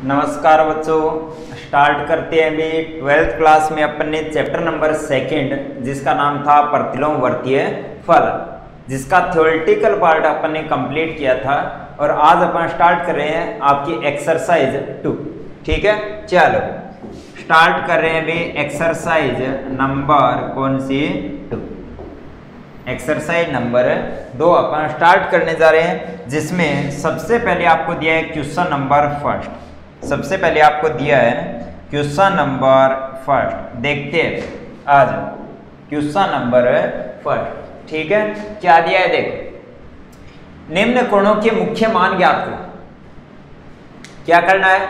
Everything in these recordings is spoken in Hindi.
नमस्कार बच्चों, स्टार्ट करते हैं अभी 12th क्लास में अपन ने चैप्टर नंबर 2 जिसका नाम था प्रतिलोमवर्तीय फल, जिसका थ्योरेटिकल पार्ट अपन ने कंप्लीट किया था और आज अपन स्टार्ट कर रहे हैं आपकी एक्सरसाइज 2। ठीक है, चलो स्टार्ट कर रहे हैं अभी एक्सरसाइज नंबर कौन सी 2। एक्सरसाइज नंबर 2 अपन स्टार्ट करने जा रहे हैं, जिसमें सबसे पहले आपको दिया है क्वेश्चन नंबर फर्स्ट। सबसे पहले आपको दिया है क्वेश्चन नंबर फर्स्ट। देखते हैं आज क्वेश्चन नंबर फर्स्ट। ठीक है, क्या दिया है देखो, निम्न कोणों के मुख्य मान ज्ञात करो। क्या करना है,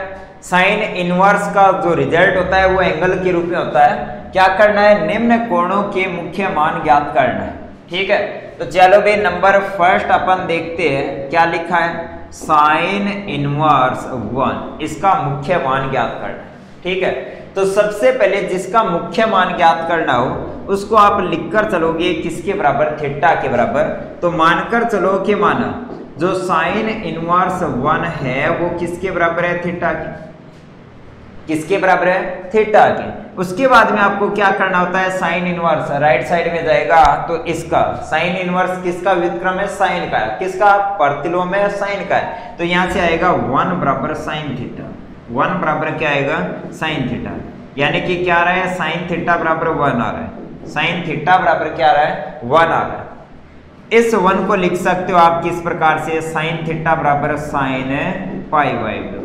साइन इनवर्स का जो रिजल्ट होता है वो एंगल के रूप में होता है। क्या करना है, निम्न कोणों के मुख्य मान ज्ञात करना है। ठीक है, तो चलो भाई नंबर फर्स्ट अपन देखते हैं क्या लिखा है, साइन इनवर्स 1 इसका मुख्य मान ज्ञात करना है। ठीक है, तो सबसे पहले जिसका मुख्य मान ज्ञात करना हो उसको आप लिखकर चलोगे किसके बराबर, थीटा के बराबर। तो मानकर चलो कि माना जो साइन इनवर्स 1 है वो किसके बराबर है, थीटा के। किसके बराबर है, थीटा के। उसके बाद में आपको क्या करना होता है, साइन इनवर्स राइट साइड में जाएगा तो इसका साइन इनवर्स किसका व्युत्क्रम है, साइन का है। किसका, प्रतिलोम है, साइन का है। तो यहां से आएगा 1 बराबर साइन थीटा। 1 बराबर क्या आएगा, साइन थीटा। यानी कि क्या आ रहा है, साइन थीटा बराबर 1 आ रहा है। साइन थीटा बराबर क्या आ रहा है, 1 आ रहा है। इस 1 को लिख सकते हो आप किस प्रकार से, साइन थीटा बराबर साइन पाई बाई 2।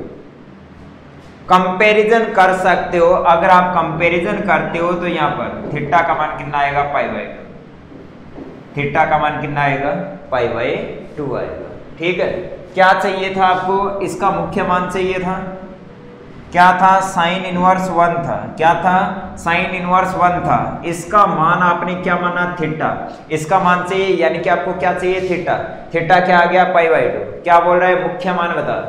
कंपैरिजन कर सकते हो, अगर आप कंपैरिजन करते हो तो यहां पर थीटा का मान कितना आएगा, पाई बाई 2। थीटा का मान कितना आएगा, पाई बाई 2 आएगा। ठीक है, क्या चाहिए था आपको, इसका मुख्य मान चाहिए था। क्या था, साइन इनवर्स 1 था। क्या था, साइन इनवर्स 1 था। इसका मान आपने क्या माना, थीटा। इसका मान चाहिए, यानी कि आपको क्या चाहिए, थीटा। थीटा क्या आ गया, पाई बाई 2। क्या बोल रहा है, मुख्य मान बता।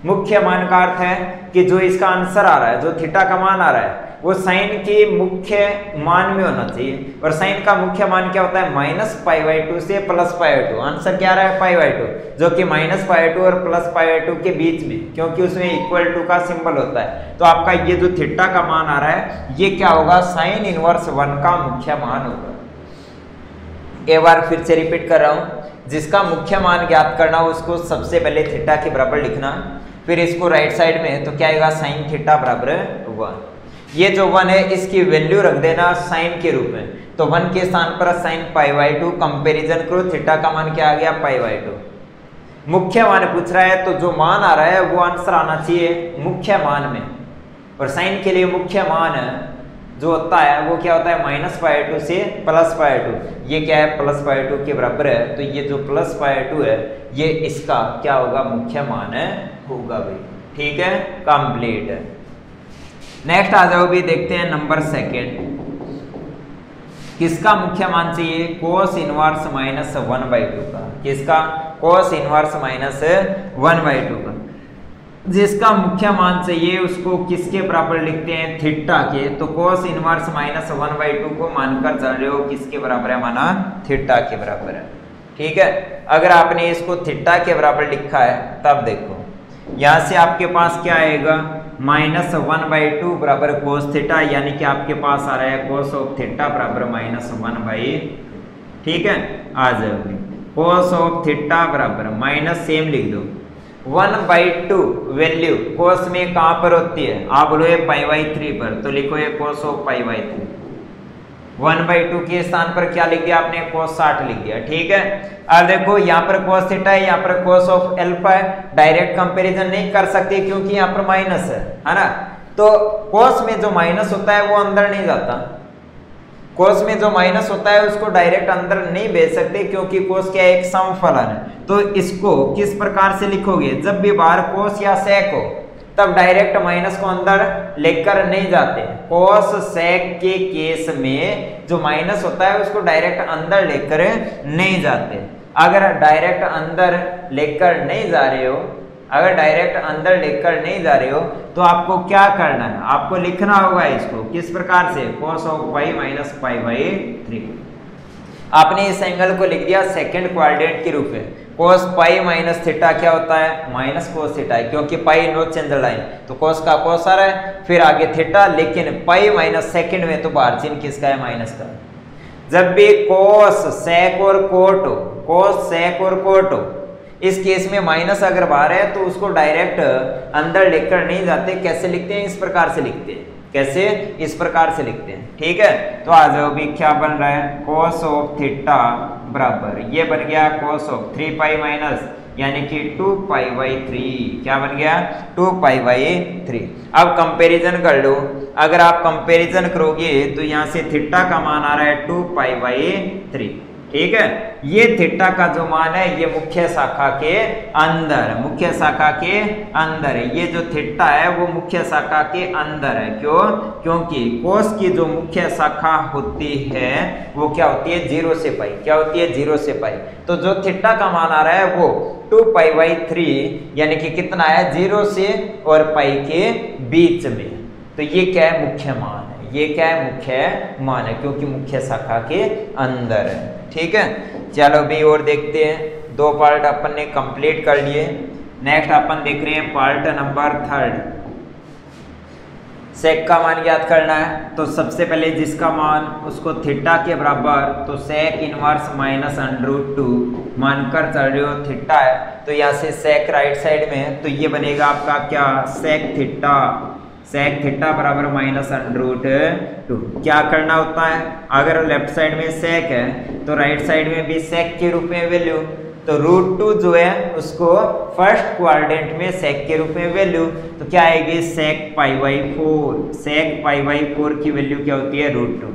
मुख्य मान का अर्थ है कि जो इसका आंसर आ रहा है, जो थीटा का मान आ रहा है वो साइन के मुख्य मान में होना चाहिए। और साइन का मुख्य मान क्या होता है, माइनस पाई बाई 2 से प्लस पाई बाई 2। आंसर क्या आ रहा है, पाई बाई 2, जो कि माइनस पाई बाई 2 और प्लस पाई बाई 2 के बीच में, क्योंकि उसमें इक्वल टू का सिंबल होता है। तो आपका ये जो थीटा का मान आ रहा है ये क्या होगा, साइन इनवर्स 1 का मुख्य मान होगा। एक बार फिर से रिपीट कर रहा हूं, जिसका मुख्य मान ज्ञात करना हो उसको सबसे पहले थीटा के बराबर लिखना, फिर इसको राइट साइड में तो क्या आएगा, साइन थीटा बराबर 1। ये जो 1 है इसकी वैल्यू रख देना साइन के रूप में। तो 1 के स्थान पर साइन पाई बाई 2, कंपेरिजन करो, थीटा का मान क्या आ गया, पाई बाई 2। मुख्य मान पूछ रहा है तो जो मान आ रहा है वो आंसर आना चाहिए मुख्य मान में। और साइन के लिए मुख्य मान जो होता है वो क्या होता है, माइनस पाई 2 से प्लस पाई 2। ये क्या है, प्लस पाई 2 के बराबर है। तो ये जो प्लस पाई 2 है ये इसका क्या होगा, मुख्य मान होगा भाई। ठीक है, कंप्लीट है। नेक्स्ट आ जाओ भी, देखते हैं नंबर 2। किसका मुख्य मान चाहिए, कोस इनवर्स माइनस 1/2 का। किसका, कोस इनवर्स माइनस 1/2 का। जिसका मुख्य मान चाहिए उसको किसके बराबर लिखते हैं, थीटा के। तो कोस इनवर्स माइनस 1/2 को मानकर चल रहे हो किसके बराबर है, माना थीटा के बराबर है। ठीक है, अगर आपने इसको थीटा के बराबर लिखा है तब देखो यहां से आपके पास क्या आएगा, माइनस 1/2 बराबर कोस थीटा, यानी कि आपके पास आ रहा है कोस ऑफ थीटा बराबर माइनस 1/2। ठीक है, आ जाओगे कोस ऑफ थीटा बराबर माइनस, सेम लिख दो 1/2 वैल्यू कोस में कहां पर होती है, आप बोलो ये पाई बाई 3 पर, तो लिखो ये कोस ऑफ पाई बाई 3। 1/2 के स्थान पर क्या लिख दिया आपने, कोस 60 लिख दिया। ठीक है, अब देखो यहाँ पर कोस थीटा है, यहाँ पर कोस ऑफ अल्फा है। डायरेक्ट कंपैरिजन नहीं कर सकते क्योंकि यहाँ पर माइनस है ना। तो कोस में जो माइनस होता है वो अंदर नहीं जाता। कोस में जो माइनस होता है उसको डायरेक्ट अंदर नहीं भेज सकते क्योंकि कोस क्या है, एक समफलन है। तो इसको किस प्रकार से लिखोगे, जब भी बाहर कोस या सेक हो तब डायरेक्ट माइनस को अंदर लेकर नहीं जाते। कोस सेक के केस में जो माइनस होता है उसको डायरेक्ट अंदर लेकर नहीं जाते। अगर डायरेक्ट अंदर लेकर नहीं जा रहे हो, अगर डायरेक्ट अंदर लेकर नहीं जा रहे हो तो आपको क्या करना है, आपको लिखना होगा इसको किस प्रकार से, cos of y minus pi by 3। आपने इस एंगल को लिख दिया सेकंड क्वाड्रेंट के रूप में। कोस पाई माइनस थीटा क्या होता है, माइनस कोस थीटा है, क्योंकि पाई नो चेंज लाइन, तो कोस का कोस आ रहा है, फिर आगे थीटा, लेकिन पाई माइनस सेकंड में तो बाहर चिन्ह किसका है, माइनस का। जब भी कोस सेक और कोट हो, कोस सेक और कोट हो, इस केस में माइनस अगर बाहर है तो उसको डायरेक्ट अंदर लेकर नहीं जाते, कैसे लिखते हैं, इस प्रकार से लिखते हैं। कैसे, इस प्रकार से लिखते हैं। ठीक है, तो आ जाओ भी क्या बन रहा है, कोस ऑफ थीटा बराबर ये बन गया कोस ऑफ 3 पाई माइनस यानी कि 2 पाई बाई 3, क्या बन गया 2 पाई बाई 3। अब कंपैरिजन कर लो, अगर आप कंपैरिजन करोगे तो यहाँ से थीटा का मान आ रहा है 2 पाई बाई 3। ठीक है, ये थीटा का जो मान है ये मुख्य शाखा के अंदर, मुख्य शाखा के अंदर है, ये जो थीटा है वो मुख्य शाखा के अंदर है। क्यों, क्योंकि कोस की जो मुख्य शाखा होती है वो क्या होती है, 0 से पाई, क्या होती है 0 से पाई। तो जो थीटा का मान आ रहा है वो 2 पाई बाई 3 यानी कि कितना है, 0 से और पाई के बीच में। तो ये क्या है, मुख्य मान है, ये क्या है, मुख्य मान है, क्योंकि मुख्य शाखा के अंदर है। ठीक है, चलो भी और देखते हैं, 2 पार्ट अपन ने कंप्लीट कर लिए। नेक्स्ट अपन देख रहे हैं पार्ट नंबर 3। सेक का मान याद करना है, तो सबसे पहले जिसका मान उसको थीटा के बराबर, तो सेक इनवर्स माइनस √2 मानकर चल रहे हो, थीटा है तो यहाँ से सेक राइट साइड में है, तो ये बनेगा आपका क्या, सेक थीटा, सेक थीटा बराबर माइनस √2। क्या करना होता है, अगर लेफ्ट साइड में सेक है तो राइट साइड में भी सेक के रूप में वैल्यू, तो √2 जो है उसको फर्स्ट क्वाड्रेंट में सेक के रूप में वैल्यू, तो क्या आएगी सेक pi by 4, sec pi by 4 की वैल्यू क्या होती है √2।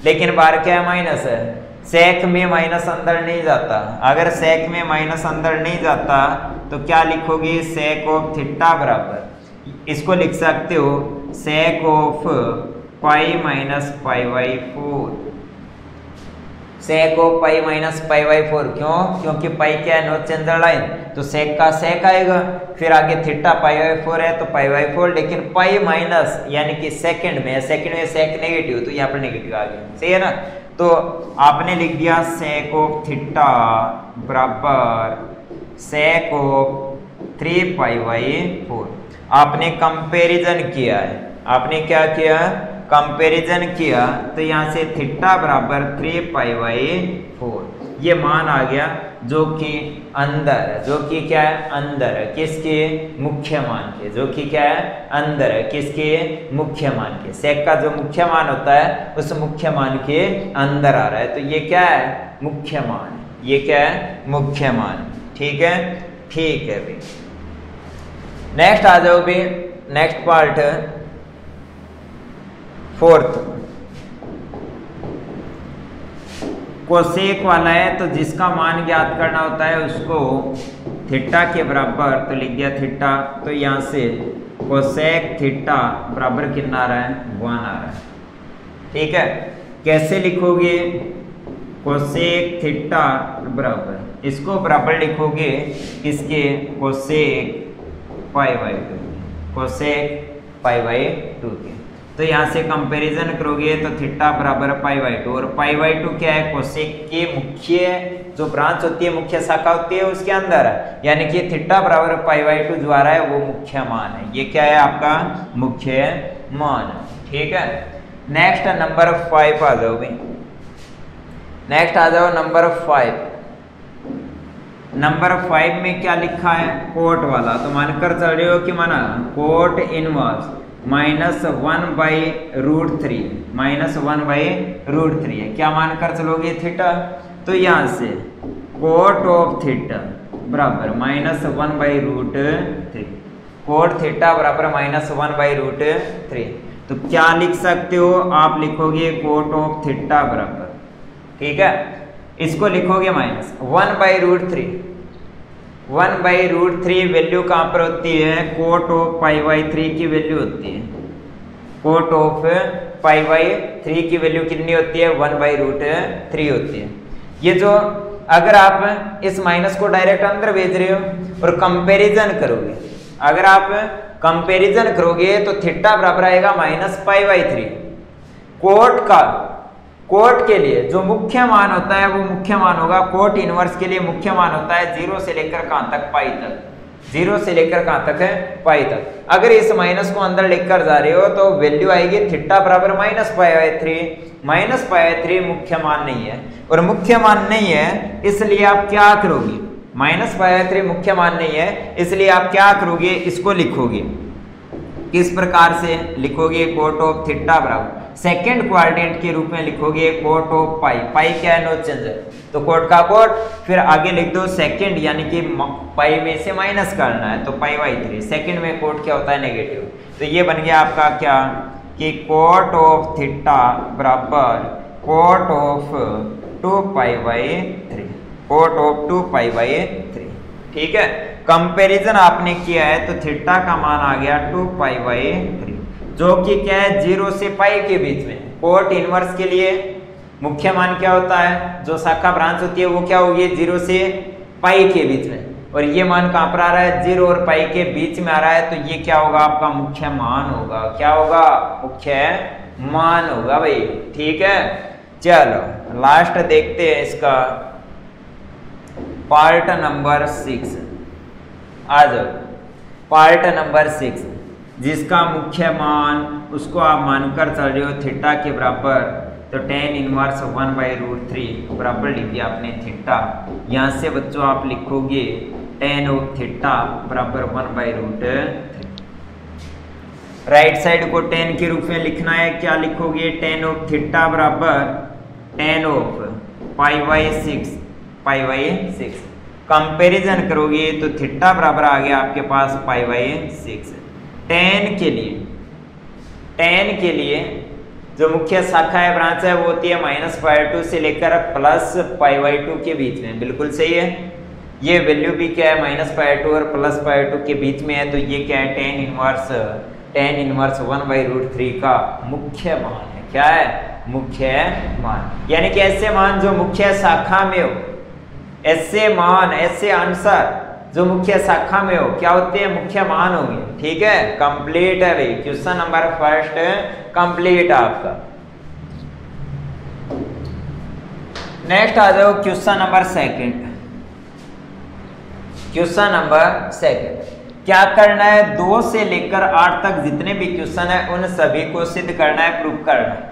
लेकिन बाहर क्या है, माइनस है, सेक में माइनस अंदर नहीं जाता, अगर सेक में माइनस अंदर नहीं जाता तो क्या लिखोगे, सेक ऑफ थीटा बराबर, इसको लिख सकते हो sake of pi minus pi by 4, sake of pi minus pi by 4। क्यों, क्योंकि पाई क्या है, नो चेंज लाइन, तो सेक का सेक आएगा, फिर आगे थीटा पाई बाई 4 है तो पाई बाई 4, लेकिन पाई माइनस यानी कि सेकंड में, सेकंड में सेक नेगेटिव, तो यहाँ पर नेगेटिव आ गया, सही है ना। तो आपने लिख दिया सेक ऑफ थीटा बराबर सेक ऑफ 3 पाई बाई 4। आपने कंपैरिजन किया है, आपने क्या किया, कंपैरिजन किया, तो यहाँ से थीटा बराबर 3 पाई बाई 4 ये मान आ गया, जो कि अंदर है, जो कि क्या है, अंदर है, किसके, मुख्य मान के, जो कि क्या है, अंदर है, किसके, मुख्य मान के। सेक का जो मुख्य मान होता है उस मुख्य मान के अंदर आ रहा है, तो ये क्या है, मुख्य मान, ये क्या है, मुख्य मान। ठीक है, ठीक है भाई। नेक्स्ट आ जाओ भी, नेक्स्ट पार्ट 4th, कोसेक वाला है, तो जिसका मान याद करना होता है उसको थीटा के बराबर, तो लिख दिया थीटा, तो यहाँ से कोसेक थीटा बराबर कितना आ रहा है, 1 आ रहा है। ठीक है, कैसे लिखोगे, कोसेक थीटा बराबर, इसको बराबर लिखोगे किसके, cosec pi by 2, cosec pi by 2 के। तो यहाँ से कंपैरिजन करोगे तो थीटा बराबर पाई बाई 2, और पाई बाई 2 क्या है, कोसेक के मुख्य जो ब्रांच होती है, मुख्य शाखा होती है उसके अंदर है, यानी कि थीटा बराबर पाई बाई 2 जो आ रहा है वो मुख्य मान है, ये क्या है आपका मुख्य मान। ठीक है, नेक्स्ट नंबर 5 आ जाओ भाई, नेक्स्ट आ जाओ नंबर 5। नंबर 5 में क्या लिखा है, कोट वाला, तो मानकर चल रहे हो कि माना कोट इनवर्स -1 बाई √3, -1 बाई √3 है, क्या मानकर चलोगे, थीटा, तो यहाँ से कोट ऑफ थीटा बराबर -1 बाई √3, कोट थीटा बराबर -1 बाई √3, तो क्या लिख सकते हो, आप लिखोगे कोट ऑफ थीटा बराबर, ठीक है, इसको लिखोगे -1 बाई √3, 1 बाई √3 वैल्यू कहाँ पर होती है, कोट ऑफ पाई बाई 3 की वैल्यू होती है, कोट ऑफ पाई बाई 3 की वैल्यू कितनी होती है, 1 बाई √3 होती है। ये जो अगर आप इस माइनस को डायरेक्ट अंदर भेज रहे हो और कंपैरिजन करोगे, अगर आप कंपैरिजन करोगे तो थीटा बराबर आएगा -पाई बाई 3, कोट का कोट के लिए जो मुख्य मान होता है वो मुख्य मान होगा, कोट इनवर्स के लिए मुख्य मान होता है 0 से लेकर कहां तक, पाई तक, 0 से लेकर कहां तक है, पाई तक। अगर इस माइनस को अंदर लेकर जा रहे हो तो वैल्यू आएगी थीटा बराबर -π/3। -π/3 मुख्य मान नहीं है, और मुख्य मान नहीं है इसलिए आप क्या करोगे, -π/3 मुख्य मान नहीं है इसलिए आप क्या करोगे, इसको लिखोगे, किस प्रकार से लिखोगे, कोट ऑफ थीटा बराबर सेकेंड क्वाड्रेंट के रूप में लिखोगे कोट ऑफ पाई। पाई क्या है, नो चेंज है, तो कोट का कोट, फिर आगे लिख दो सेकेंड, यानी कि पाई में से माइनस करना है तो π/3। सेकेंड में कोट क्या होता है, नेगेटिव, तो ये बन गया आपका क्या कि कोट ऑफ थीटा बराबर कोट ऑफ 2π/3, कोट ऑफ 2π/3। ठीक है, कंपैरिजन आपने किया है तो थीटा का मान आ गया 2π/3, जो कि क्या है 0 से पाई के बीच में। कोट इनवर्स के लिए मुख्य मान क्या होता है, जो शाखा ब्रांच होती है वो क्या होगी, 0 से पाई के बीच में, और ये मान कहां पर आ रहा है, 0 और पाई के बीच में आ रहा है, तो ये क्या होगा, आपका मुख्य मान होगा। क्या होगा, मुख्य मान होगा भाई। ठीक है, चलो लास्ट देखते हैं इसका पार्ट नंबर 6। आ जाओ पार्ट नंबर 6, जिसका मुख्य मान उसको आप मानकर चल रहे हो थीटा के बराबर, तो tan इनवर्स 1/√3 बराबर लिख दिया आपने थीटा। यहाँ से बच्चों आप लिखोगे tan ऑफ थीटा बराबर 1/√3। राइट साइड को tan के रूप में लिखना है, क्या लिखोगे, tan ऑफ थीटा बराबर tan ऑफ π/6 कंपैरिजन करोगे तो थीटा बराबर आ गया आपके पास π/6। tan के लिए जो मुख्य शाखा है, ब्रांच है, वो होती है -π/2 से लेकर +π/2 के बीच में। बिल्कुल सही है, ये वैल्यू भी क्या है, -π/2 और +π/2 के बीच में है, तो ये क्या है, tan इनवर्स 1/√3 का मुख्य मान है। क्या है, मुख्य मान, यानी कि ऐसे मान जो मुख्य शाखा में हो, ऐसे मान, ऐसे आंसर जो मुख्य शाखा में हो क्या होते हैं, मुख्य मान होंगे। ठीक है, कंप्लीट है भाई, क्वेश्चन नंबर फर्स्ट कंप्लीट आपका। नेक्स्ट आ जाओ question number second. Question number second क्या करना है, 2 से लेकर 8 तक जितने भी क्वेश्चन है उन सभी को सिद्ध करना है, प्रूव करना है।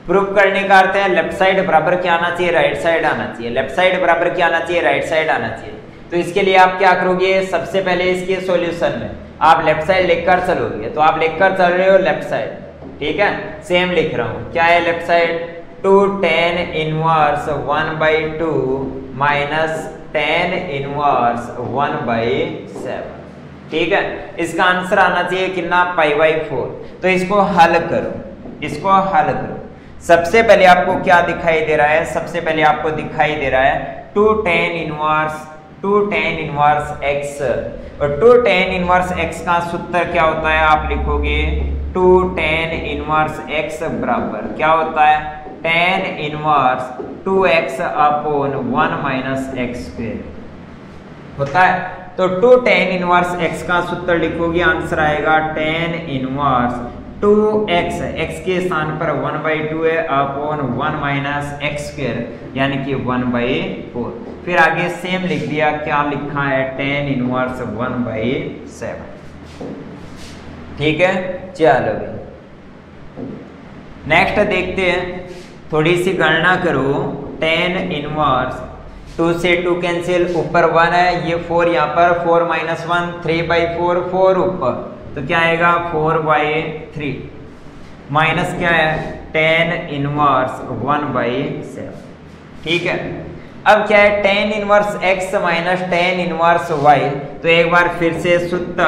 प्रूव करने का अर्थ है लेफ्ट साइड बराबर क्या आना चाहिए, राइट साइड आना चाहिए, लेफ्ट साइड बराबर क्या आना चाहिए, राइट साइड आना चाहिए। तो इसके लिए आप क्या करोगे, सबसे पहले इसके सॉल्यूशन में आप लेफ्ट साइड लिखकर चलोगे, तो आप लिखकर चल रहे हो लेफ्ट साइड। ठीक है, सेम लिख रहा हूं, क्या है left side, 2 tan inverse 1/2 minus tan inverse 1/7। ठीक है, इसका आंसर आना चाहिए कितना, π/4। तो इसको हल करो, इसको हल करो। सबसे पहले आपको क्या दिखाई दे रहा है, सबसे पहले आपको दिखाई दे रहा है 2 tan इनवर्स x, और 2 tan इनवर्स x का सूत्र क्या होता है, आप लिखोगे 2 tan इनवर्स x बराबर क्या होता है, tan inverse 2x upon 1 minus x square होता है। तो 2 tan इनवर्स x का सूत्र लिखोगे, आंसर आएगा tan इनवर्स 2x, x के स्थान पर 1/2 है, अपॉन 1 माइनस x स्क्वायर यानी कि 1/4। फिर आगे सेम लिख दिया, क्या लिखा है, tan इनवर्स 1/7। ठीक है, चलो नेक्स्ट देखते हैं, थोड़ी सी गणना करो। tan इनवर्स 2 से 2 कैंसिल, ऊपर 1 है, ये 4 यहाँ पर, 4 - 1 3/4, 4 ऊपर, तो क्या आएगा 4/3 माइनस क्या है tan इनवर्स 1/7। ठीक है, अब क्या है tan inverse x minus tan inverse y, तो एक बार फिर से सूत्र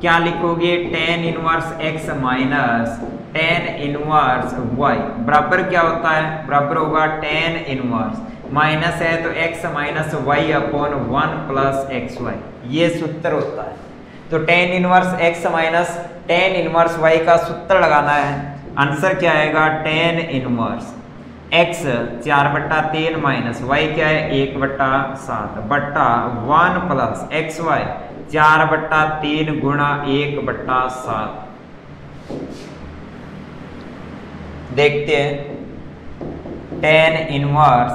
क्या लिखोगे, tan inverse x minus tan inverse y बराबर क्या होता है, बराबर होगा tan इनवर्स, माइनस है तो x minus y upon 1 plus xy, ये सूत्र होता है। तो tan inverse x minus tan inverse y का सूत्र लगाना है, आंसर क्या आएगा, tan inverse x 4/3 minus y क्या है 1/7 बट्टा 1 प्लस xy 4/3 गुणा 1/7। देखते हैं टेन इनवर्स,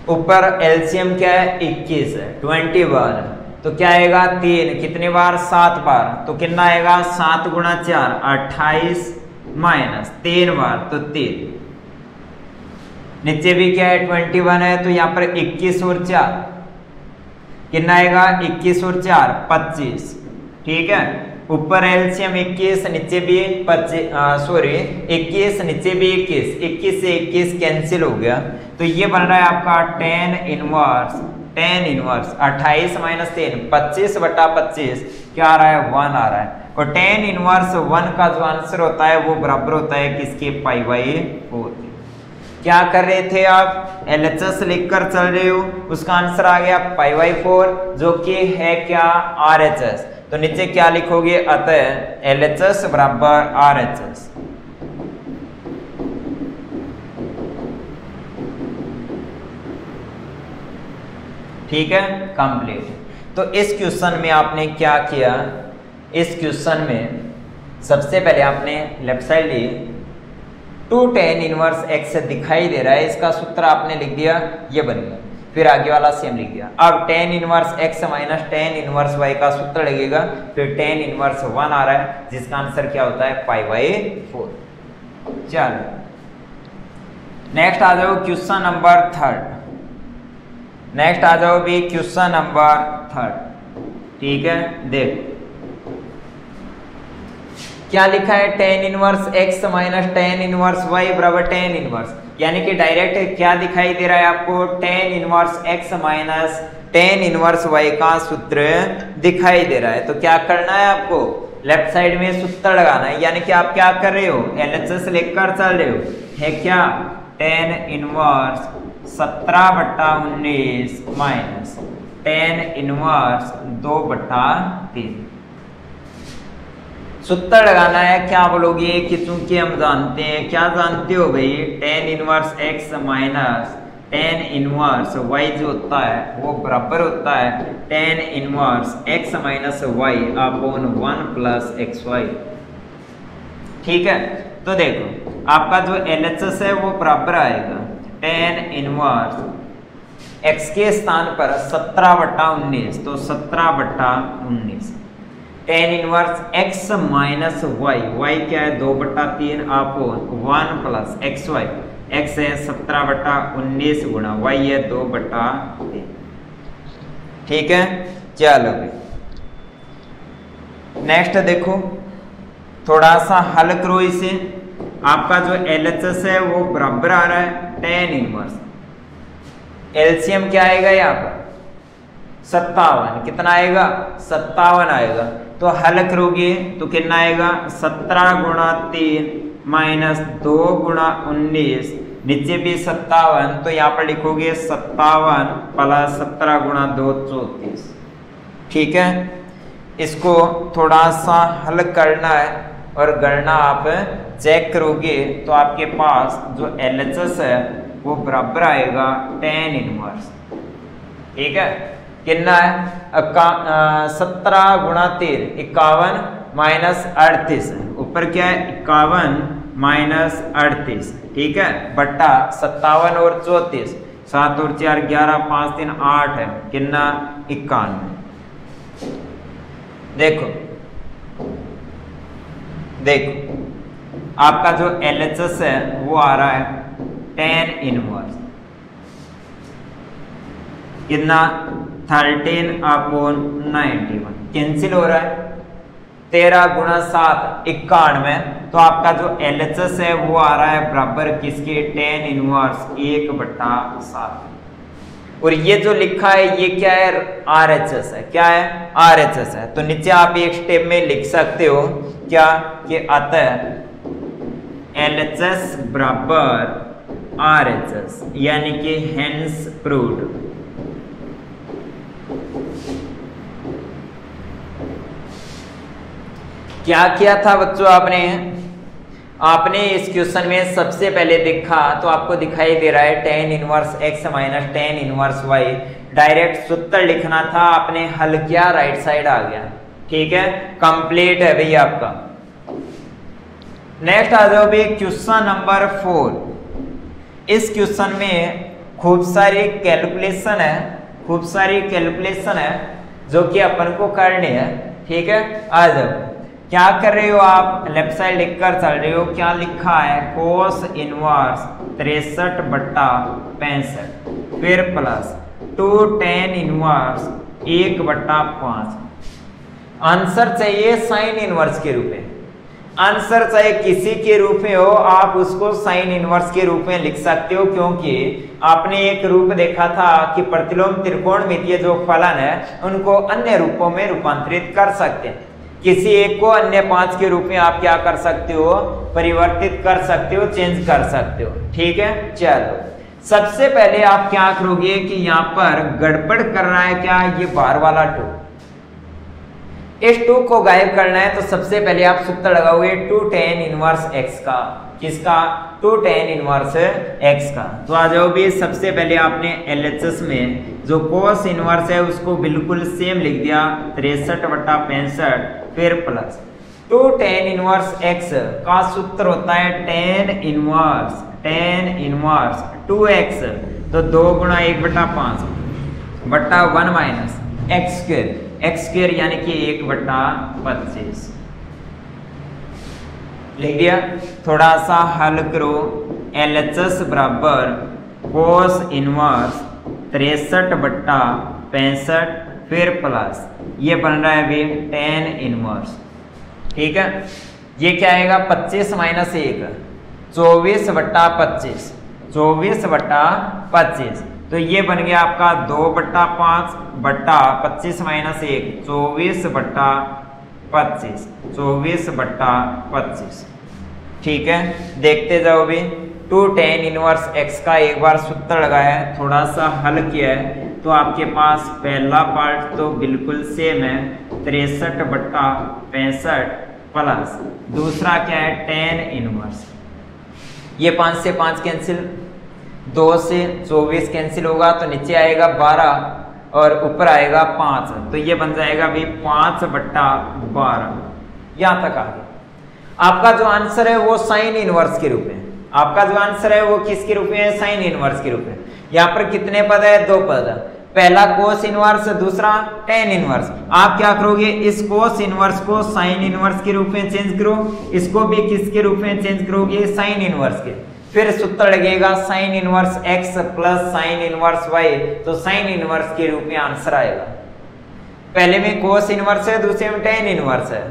ऊपर एलसीएम क्या है 21 है, 21 तो क्या आएगा 3, कितनी बार 7 बार, तो कितना आएगा 7 गुणा 4 28 माइनस 3 बार तो 3। नीचे भी क्या है 21 है, तो यहाँ पर 21 और 4 कितना आएगा 21 और 4 25, ठीक है। ऊपर एलसीएम 21, नीचे भी 25 सॉरी 21, नीचे भी 21, 21 से 21 कैंसिल हो गया, तो ये बन रहा है आपका टेन इनवर्स 28 माइनस 3 25 बटा 25 क्या आ रहा है 1 आ रहा है। और टेन इनवर्स 1 का जो आंसर होता है वो बराबर होता है किसके π/4। क्या कर रहे थे आप, LHS लिखकर चल रहे हो, उसका आंसर आ गया π/4 जो कि है क्या RHS, तो नीचे क्या लिखोगे अतः LHS बराबर RHS। ठीक है कंप्लीट। तो इस क्वेश्चन में आपने क्या किया, इस क्वेश्चन में सबसे पहले आपने लेफ्ट साइड ली, 2 tan इनवर्स x दिखाई दे रहा है, इसका सूत्र आपने लिख दिया, ये बन गया, फिर आगे वाला सेम लिख दिया। अब tan inverse x minus tan inverse y का सूत्र लगेगा, फिर tan इनवर्स 1 आ रहा है जिसका आंसर क्या होता है π/4। चलो नेक्स्ट आ जाओ क्वेश्चन नंबर 3, नेक्स्ट आ जाओ भी क्वेश्चन नंबर 3, ठीक है। देख क्या लिखा है tan inverse x minus tan inverse y बराबर tan इनवर्स, यानी कि डायरेक्ट क्या दिखाई दे रहा है आपको tan inverse x minus tan inverse y का सूत्र दिखाई दे रहा है। तो क्या करना है आपको, लेफ्ट साइड में सूत्र लगाना है, यानी कि आप क्या कर रहे हो LHS लेकर चल रहे हो, है क्या tan inverse 17/19 minus tan inverse 2/3। सूत्र लगाना है, क्या बोलोगे कि चूंकि हम जानते हैं, क्या जानते हो भाई, tan inverse x minus tan inverse y जो होता है वो बराबर होता है tan inverse x minus y upon 1 plus xy। ठीक है, तो देखो आपका जो LHS है वो बराबर आएगा tan इनवर्स x के स्थान पर 17/19, तो 17/19 tan inverse x minus y क्या है 2/3 अपॉन 1 प्लस xy, x है 17/19 गुणा y है 2/3। ठीक है चलो भाई नेक्स्ट देखो, थोड़ा सा हल करो इसे। आपका जो LHS है वो बराबर आ रहा है tan इनवर्स, एलसीएम क्या आएगा यहाँ पर 57, कितना आएगा 57 आएगा, तो हल करोगे तो कितना आएगा 17 गुणा 3 माइनस 2 गुणा 19, नीचे भी 57, तो यहाँ पर लिखोगे 57 प्लस 17 गुणा 2 34। ठीक है, इसको थोड़ा सा हल करना है और गणना आप चेक करोगे तो आपके पास जो LHS है वो बराबर आएगा tan इनवर्स। ठीक है, कितना है 17 गुणा 3 51 माइनस 38, ऊपर क्या है 51 माइनस 38, ठीक है, बट्टा 57 और 34, 7 और 4 11 5 3 8 है, कितना 91। देखो देखो आपका जो LHS है वो आ रहा है tan इनवर्स कितना 13 अपॉन 91, कैंसिल हो रहा है 13 गुणा 7 91, तो आपका जो LHS है वो आ रहा है बराबर किसके tan इनवर्स 1/7। और ये जो लिखा है ये क्या है RHS है, क्या है RHS है, तो नीचे आप एक स्टेप में लिख सकते हो क्या कि अतः LHS बराबर RHS, यानी कि हेंस प्रूव्ड। क्या किया था बच्चों आपने इस क्वेश्चन में सबसे पहले देखा तो आपको दिखाई दे रहा है tan inverse x minus tan inverse y, direct सूत्र लिखना था, आपने हल किया राइट साइड आ गया। ठीक है कंप्लीट है भैया आपका। नेक्स्ट आ जाओ भाई क्वेश्चन नंबर 4, इस क्वेश्चन में खूब सारी कैलकुलेशन है जो कि अपन को करनी है। ठीक है, आ जाओ। क्या कर रहे हो आप, लेफ्ट साइड लिख कर चल रहे हो। क्या लिखा है, कोस इनवर्स 63/65 फिर प्लस 2 tan इनवर्स 1/5। आंसर चाहिए साइन इनवर्स के रूप में। आंसर चाहे किसी के रूप में हो, आप उसको साइन इनवर्स के रूप में लिख सकते हो, क्योंकि आपने एक रूप देखा था कि प्रतिलोम त्रिकोणमितीय जो फलन है उनको अन्य रूपों में रूपांतरित कर सकते हैं। किसी एक को अन्य 5 के रूप में आप क्या कर सकते हो, परिवर्तित कर सकते हो, चेंज कर सकते हो। ठीक है, चलो सबसे पहले आप क्या करोगे कि यहाँ पर गड़बड़ कर रहा है क्या, ये बाहर वाला 2, इस 2 को गायब करना है। तो सबसे पहले आप सूत्र लगाओगे 2 tan इनवर्स x का। किसका, 2 tan इनवर्स x का। तो आ जाओ भी, सबसे पहले आपने LHS में जो कोस इनवर्स है उसको बिल्कुल सेम लिख दिया 63/65 फिर प्लस 2 tan इनवर्स x का सूत्र होता है tan इनवर्स 2x, तो 2 गुणा 1/5 बटा 1 माइनस x स्क्वायर यानी कि 1/25 लिख दिया। थोड़ा सा हल करो। LHS बराबर कोस इनवर्स 63/65 फिर प्लस ये बन रहा है अभी tan इनवर्स। ठीक है, ये क्या आएगा, 25 माइनस 1 24/25 24/25। तो ये बन गया आपका 2/5 बटा 25 माइनस 1 24/25। ठीक है, देखते जाओ भी। 2 tan इनवर्स x का एक बार सूत्र लगाया है, थोड़ा सा हल किया है, तो आपके पास पहला पार्ट तो बिल्कुल सेम है 63/65 प्लस दूसरा क्या है tan इनवर्स। ये 5 से 5 कैंसिल, 2 से 24 कैंसिल होगा, तो नीचे आएगा 12 और ऊपर आएगा 5, तो ये बन जाएगा भी 5/12। यहां तक आ गया। आपका जो आंसर है वो साइन इनवर्स के रूप में, आपका जो आंसर है वो किसके रूप में है, साइन इनवर्स के रूप में। यहाँ पर कितने पद है, 2 पद है, पहला कोस इनवर्स, दूसरा tan इनवर्स। आप क्या करोगे, इस कोस इनवर्स को साइन इनवर्स के रूप में चेंज करो, इसको भी किसके रूप में चेंज करोगे, साइन इनवर्स के। फिर सूत्र लगेगा sign inverse x plus sine inverse y, तो साइन इनवर्स के रूप में आंसर आएगा। पहले में कोस इनवर्स है, दूसरे में tan इनवर्स है,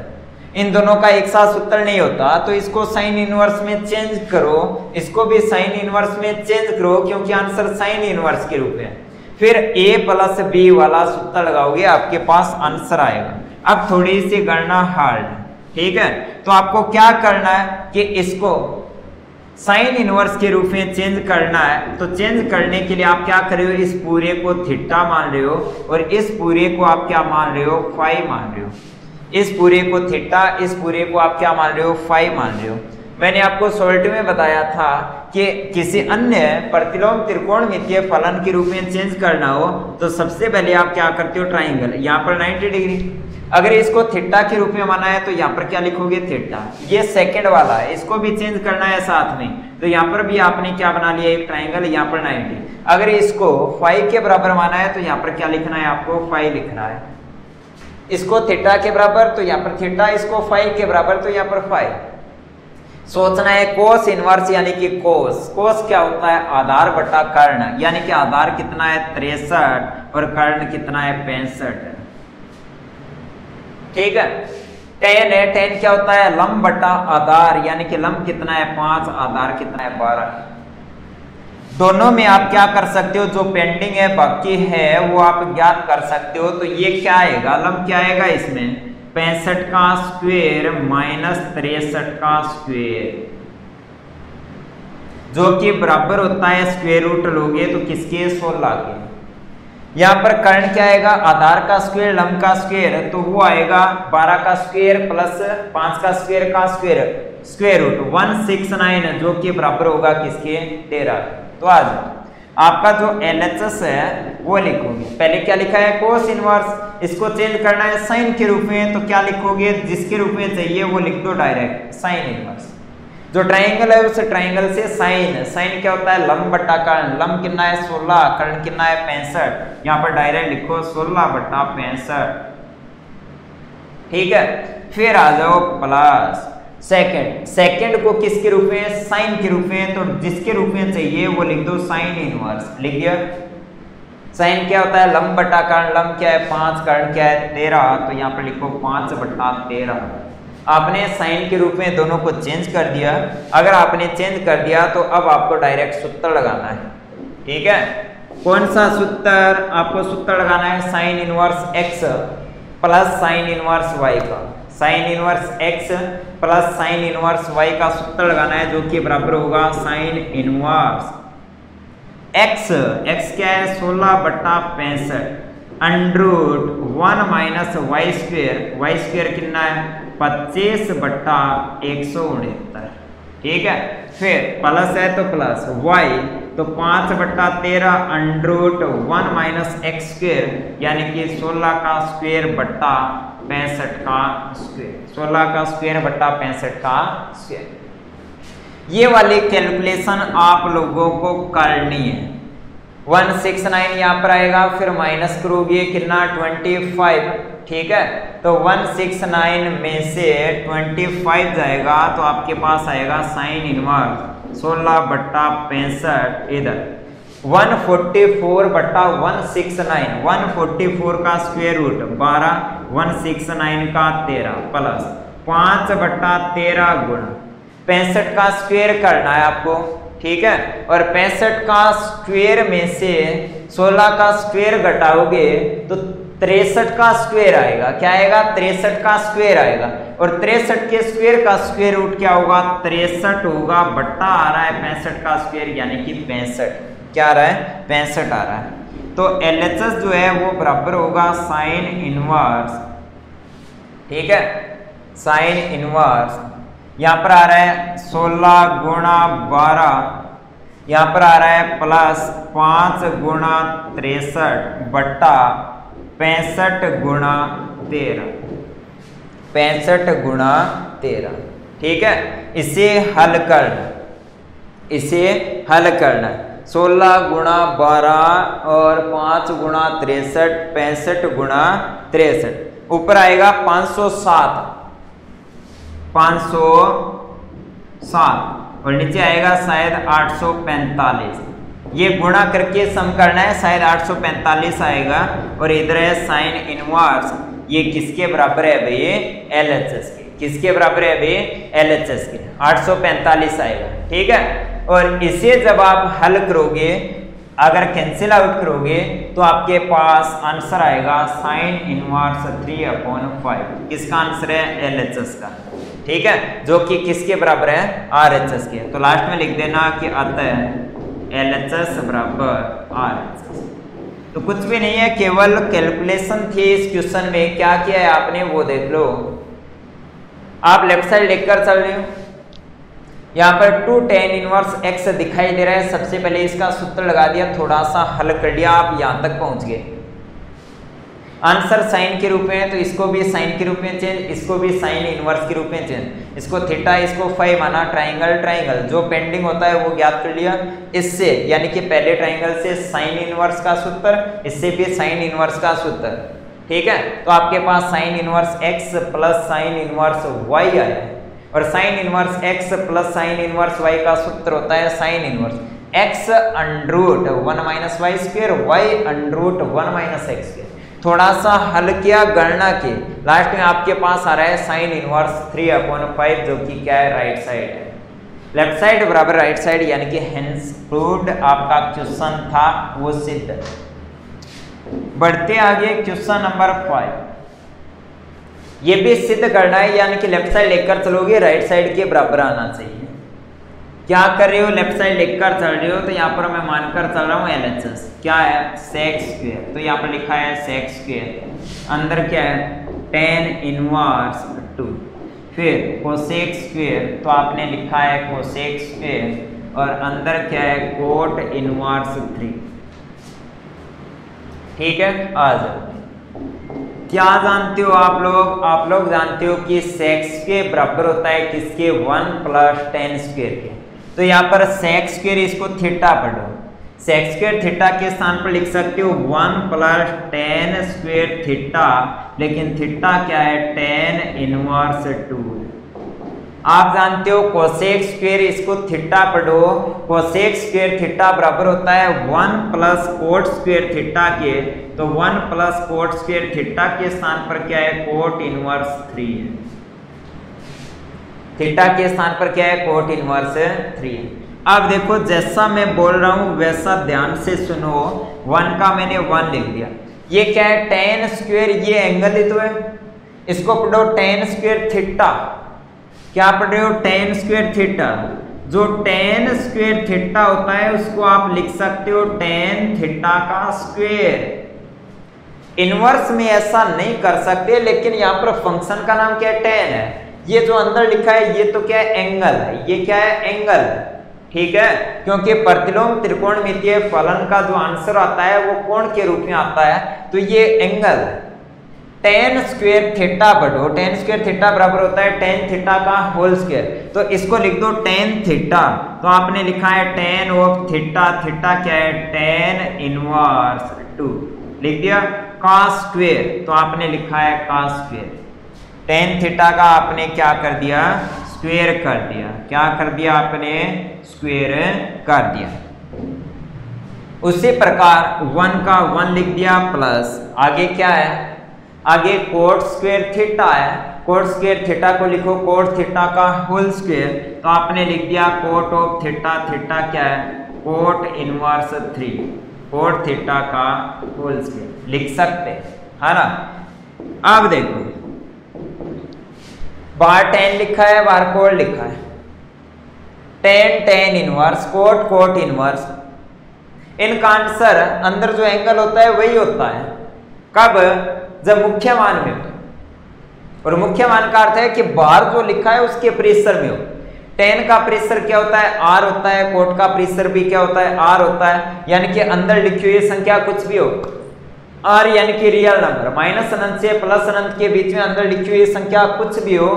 इन दोनों का एक साथ सूत्र नहीं होता, तो इसको साइन इनवर्स में चेंज करो, इसको भी साइन इनवर्स में चेंज करो, क्योंकि आंसर साइन इनवर्स के रूप में। फिर a प्लस b वाला सूत्र लगाओगे, आपके पास आंसर आएगा। अब थोड़ी सी गणना हार्ड, ठीक है, तो आपको क्या करना है कि इसको साइन इनवर्स के रूप में चेंज करना है। तो चेंज करने के लिए आप क्या कर रहे हो, इस पूरे को थीटा मान रहे हो और इस पूरे को आप क्या मान रहे हो, फाई मान रहे हो। इस पूरे को थीटा, इस पूरे को आप क्या मान रहे हो, फाई मान रहे हो। मैंने आपको सॉल्ट में बताया था कि किसी अन्य प्रतिलोम त्रिकोणमितीय फलन के रूप में चेंज करना हो तो सबसे पहले आप क्या करते हो, ट्राइंगल, यहाँ पर 90 डिग्री। अगर इसको थीटा के रूप में माना है तो यहाँ पर क्या लिखोगे, थीटा। ये सेकंड वाला है, इसको भी चेंज करना है साथ में, तो यहाँ पर भी आपने क्या बना लिया, एक ट्राइंगल, यहाँ पर 90। अगर इसको फाई के बराबर माना है तो यहाँ पर क्या लिखना है, आपको फाई लिखना है। इसको थीटा के बराबर तो यहाँ पर थीटा, इसको फाई के बराबर तो यहाँ पर फाई। सोचना है कोस इनवर्स यानी कि कोस क्या होता है, आधार बटा कर्ण, यानी कि आधार कितना है 63 और कर्ण कितना है 65। ठीक है, tan है, tan क्या होता है, लंब बटा आधार, यानी कि लंब कितना है 5, आधार कितना है 12। दोनों में आप क्या कर सकते हो, जो पेंडिंग है बाकी है वो आप ज्ञात कर सकते हो। तो ये क्या आएगा, लंब क्या आएगा इसमें, 65 का स्क्वायर माइनस 63 का स्क्वायर, जो कि बराबर होता है स्क्वायर रूट लोगे तो किसके, 16 के। यहाँ पर कर्ण क्या आएगा, आधार का स्क्वायर लंब का स्क्वायर, तो वो आएगा 12 का स्क्वायर प्लस 5 का स्क्वायर का स्क्वायर, स्क्वायर रूट 169, जो कि बराबर होगा किसके, 13। तो आज आपका जो LHS है वो लिखोगे, पहले क्या लिखा है, कोस इनवर्स, इसको चेंज करना है साइन के रूप में, तो क्या लिखोगे, जिसके रूप में चाहिए वो लिख दो डायरेक्ट, साइन इनवर्स। जो ट्राइंगल है उस ट्राइंगल से साइन, साइन क्या होता है लंब बटा कर्ण, लंब कितना है 16, कर्ण कितना है 65, यहाँ पर डायरेक्ट लिखो 16 बटा 65, ठीक है। फिर आ जाओ प्लस सेकंड, सेकंड को किसके रूप में साइन के रूप में, तो जिसके रूप में चाहिए वो लिख दो साइन इनवर्स, लिख दिया। साइन क्या होता है लंब बटा कर्ण, लंब क्या है 5, कर्ण क्या है 13, तो यहाँ पर लिखो 5 बटा 13। आपने साइन के रूप में दोनों को चेंज कर दिया। अगर आपने चेंज कर दिया तो अब आपको डायरेक्ट सूत्र लगाना है, ठीक है। कौन सा सूत्र आपको सूत्र लगाना है, sine inverse x plus sine inverse y का, sine inverse x plus sine inverse y का सूत्र लगाना है, जो कि बराबर होगा साइन इनवर्स एक्स, एक्स क्या है 16 बटा 65 अंडरूट 1 माइनस वाई स्क्वेयर कितना है 25 बटा 169, ठीक है। फिर प्लस है तो प्लस वाई, तो 5 बटा 13 अंडरूट 1 माइनस एक्स स्क्वेयर यानी कि 16 का स्क्वेयर बटा 65 का स्क्वेयर, 16 का स्क्वेयर बटा 65 का स्क्वेयर। ये वाली कैलकुलेशन आप लोगों को करनी है। 169 यहाँ पर आएगा, फिर माइनस करोगे कितना 25, ठीक है। तो 169 में से 25 जाएगा तो आपके पास आएगा साइन इनवर्स 16 बटा 65, इधर 144 बटा 169, 144 का स्क्वायर रूट 12, 169 का 13 प्लस 5 बटा 13 गुणा 65 का स्क्वायर करना है आपको, ठीक है। और 65 का स्क्वायर में से 16 का स्क्वायर घटाओगे तो 63 का स्क्वायर आएगा, क्या आएगा 63 का स्क्वायर आएगा। और 63 के स्क्वायर का स्क्वायर रूट क्या होगा 63 होगा, बट्टा आ रहा है 65 का स्क्वायर यानी कि 65, क्या आ रहा है 65 आ रहा है। तो LHS जो है वो बराबर होगा साइन इनवर्स, ठीक है, साइन इनवर्स यहाँ पर आ रहा है 16 गुणा 12, यहाँ पर आ रहा है प्लस 5 गुणा 63 बट्टा 65 गुणा 13, 65 गुणा 13, ठीक है। इसे हल करना, इसे हल करना 16 गुणा 12 और 5 गुणा 63, 65 गुणा 63, ऊपर आएगा 507, 507 और नीचे आएगा शायद 845, ये गुणा करके सम करना है, शायद 845 आएगा। और इधर है साइन इनवर्स, ये किसके बराबर है भाई LHS के, किसके बराबर है भाई LHS के, 845 आएगा, ठीक है। और इसे जब आप हल करोगे, अगर कैंसिल आउट करोगे तो आपके पास आंसर आएगा साइन इनवर्स 3/5, किसका आंसर है LHS का, ठीक है, जो कि किसके बराबर है RHS के। तो लास्ट में लिख देना कि अतः LHS बराबर RHS। तो कुछ भी नहीं है, केवल कैलकुलेशन थी इस क्वेश्चन में, क्या किया है आपने वो देख लो। आप लेफ्ट साइड लेकर चल रहे हो, यहाँ पर 2 tan इनवर्स x दिखाई दे रहा है। सबसे पहले इसका सूत्र लगा दिया, थोड़ा सा हल कर लिया, आप यहाँ तक पहुंच गए। आंसर साइन के रूप में है तो इसको भी साइन के रूप में चेंज, इसको भी साइन इनवर्स के रूप में चेंज, इसको थीटा इसको फाई माना, ट्राइंगल ट्राइंगल जो पेंडिंग होता है वो ज्ञात कर लिया इससे, यानी कि पहले ट्राइंगल से साइन इनवर्स का सूत्र, इससे भी साइन इनवर्स का सूत्र, ठीक है। तो आपके पास sine inverse x plus sine inverse y आया, और sine inverse x plus sine inverse y का सूत्र होता है sine inverse x under root 1 minus y square, y under root 1 minus x square. थोड़ा सा हल किया, गणना की, लास्ट में आपके पास आ रहा है साइन इनवर्स 3/5, जो कि क्या है राइट साइड है, लेफ्ट साइड बराबर राइट साइड, यानी कि हेंस प्रूव्ड आपका क्वेश्चन था वो सिद्ध। बढ़ते आगे क्वेश्चन नंबर 5, ये भी सिद्ध करना है, यानी कि लेफ्ट साइड लेकर चलोगे राइट साइड के बराबर आना चाहिए। क्या कर रहे हो, लेफ्ट साइड लेकर चल रहे हो, तो यहाँ पर मैं मानकर चल रहा हूँ LHS क्या है सेक स्क्वायर, तो यहाँ पर लिखा है सेक स्क्वायर, अंदर क्या है tan इनवर्स 2, फिर कोसेक स्क्वायर, तो आपने लिखा है कोसेक स्क्वायर, और अंदर क्या है कोट इनवर्स 3, ठीक है। आ जाओ क्या जानते हो आप लोग जानते हो कि सेक स्क्वायर बराबर होता है किसके 1 प्लस टेन स्क्वायर के। तो यहाँ पर सेक स्क्वायर इसको थीटा पढ़ो, सेक स्क्वायर थीटा के स्थान पर लिख सकते हो 1 प्लस टेन स्क्वायर थीटा, लेकिन थीटा क्या है टेन इनवर्स 2। आप जानते हो कोसेक स्क्वायर इसको थीटा पढ़ो, कोसेक स्क्वायर थीटा बराबर होता है 1 प्लस कोट स्क्वायर थीटा के। तो 1 प्लस कोट स्क्वायर थीटा के स्थान पर क्या है कोट इनवर्स 3 है, थीटा के स्थान पर क्या है कोट इनवर्स 3 है। अब देखो जैसा मैं बोल रहा हूं वैसा ध्यान से सुनो। 1 का मैंने 1 लिख दिया, ये क्या है टेन स्क्वायर, ये एंगल ही तो है, इसको पढ़ो टेन स्क्वायर थीटा। क्या पढ़ रहे हो टेन स्क्वायर थीटा। जो टेन स्क्वायर थीटा होता है उसको आप लिख सकते हो टेन थीटा का स्क्वायर। इनवर्स में ऐसा नहीं कर सकते, लेकिन यहाँ पर फंक्शन का नाम क्या है टेन है। ये जो अंदर लिखा है ये तो क्या है एंगल है, ये क्या है एंगल, ठीक है, क्योंकि प्रतिलोम त्रिकोणमितीय फलन का जो आंसर आता है वो कोण के रूप में आता है, तो ये एंगल टेन स्क्वायर थीटा बढ़ो, टेन स्क्वायर थीटा बराबर होता है टेन थीटा का होल स्क्वायर। तो इसको लिख दो टेन थीटा। तो आपने लिखा है टेन ऑफ थीटा, थीटा क्या है टेन इनवर्स 2 लिख दिया। कॉस स्क्वायर तो आपने लिखा है कॉस स्क्वायर, टेन थीटा का आपने क्या कर दिया स्क्वायर कर दिया। क्या कर दिया आपने स्क्वायर कर दिया। उसी प्रकार 1 का 1 लिख दिया प्लस, आगे क्या है आगे कोट स्क्वायर थीटा है, कोट स्क्वायर थीटा को लिखो कोट थीटा का होल स्क्वायर। तो आपने लिख दिया कोट ऑफ थीटा, थीटा क्या है कोट इनवर्स 3, कोट थीटा का होल स्क्वायर लिख सकते है ना। अब देखो बाहर टेन लिखा है बाहर कोट लिखा है, tan tan inverse cot cot inverse, इनका आंसर अंदर जो एंगल होता है वही होता है। कब जब मुख्य मान में हो, और मुख्य मान का अर्थ है कि बाहर जो लिखा है उसके परिसर में हो। टेन का परिसर क्या होता है आर होता है, कोट का परिसर भी क्या होता है आर होता है, यानी कि अंदर लिखी हुई संख्या कुछ भी हो, आर यानी कि रियल नंबर, माइनस अनंत से प्लस अनंत के बीच में अंदर लिखी हुई संख्या कुछ भी हो